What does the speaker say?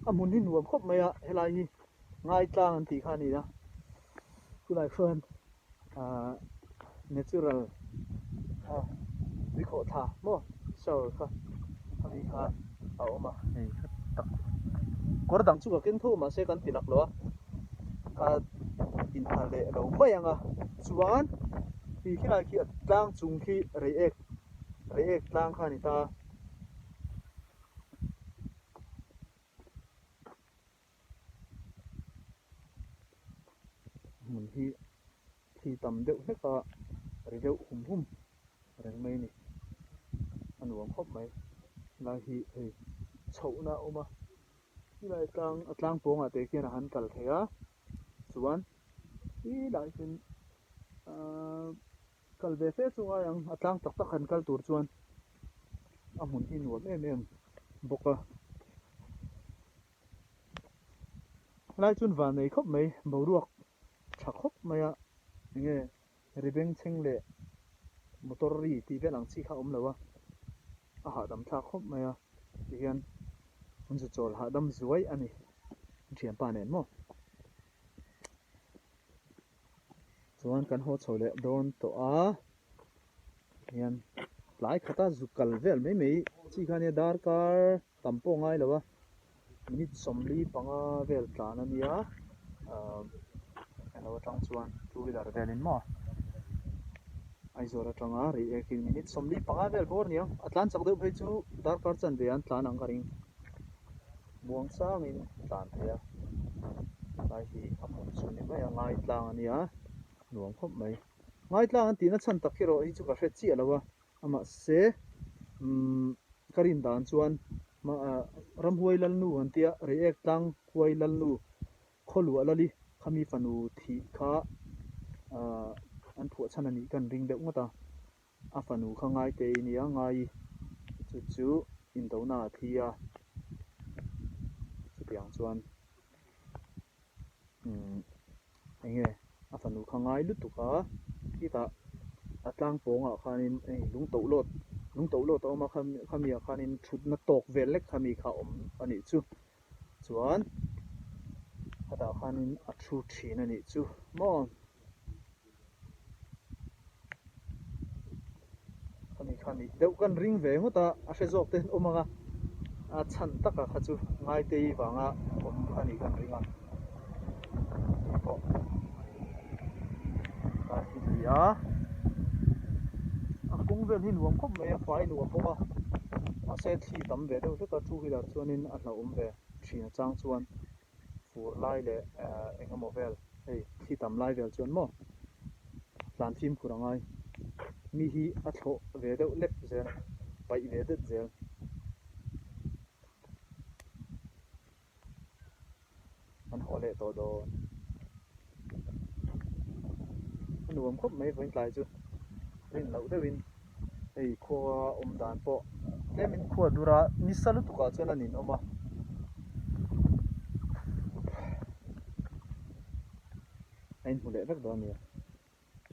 amun hin nuam khop maya helai hi ngai tlang an ti kha ni na kulai phơn natural vi kho tha mo so kha ami kha au ma nei tak kor dang chu ka ken tho ma se kan tilak lo ka in ha le lo mai anga chuan hi khilai khi tlang chung khi rei ek tlang kha ni ta mun hi thi tam deuh hleka ri deuh hum reng mai ni anuam khop mai lai hi hei chhouna oma lai tlang pawng te khian han kal theia chuan hi lai hin kal ve fe chunga yang atlang tak tak han kal tur chuan a hmun hi nuam em boka lai chun van nei khop mai boruak tha khop maya nge ribeng cheng le motor ri ti velang chi kha om lawa a ha dam thla khop maya ti hian unzu chol ha dam zuai ani thiam pa nen mo chuan kan ho chhole don to a hian lai khata zukal vel mai chi khania dar kar tampo ngai lawa minute somli panga vel tlan ania hello tang chuan two wheeler velin mo aizora tanga ri ekin minute somli panga vel bor niang atlan chak deuh phei chu dar kar chan ve an tlan ang karing buang sang in tlan theia lai hi amun chuni mai ngai tlang ania nuam khop mai ngai tlang an tina chan tak hero hi chu ka hret chi alawa ama se karin dan chuan ma ram huai lal nu an tia rei ek tlang huai lal nu kholu alali khami fanu thi kha an phu chan ani kan ring deuh ngata a fanu kha ngai te nia ngai chu in do na thia chu piang chuan enge a fanu kha ngai lu tu kha kita atlang ponga khanin lung to lot oma khami khanin thut na tok vel lek khami kha om ani chu chuan hata khanin a thu thin ani chu mo khami deuh kan ring ve ngota a hre ten omanga a chan taka kha chu ngai te wanga om ani kan ringa ka hilia a kung vel hin nuam khop mai fai nuam boka a se thi tam ve deuh hleka two wheeler chuanin a hla om ve thina chang chuan fur lai le engemaw vel hei thi tam lai vel chuan mo tlan phim khurangai mi hi a thlo ve deuh lep zel pai ve det zel an hole to do nuam khop mai voin tlai chu rin lo deuhin hei khaw om dan po lemin khaw dura nisalu tuka chuan anin oma ein hule vek do ania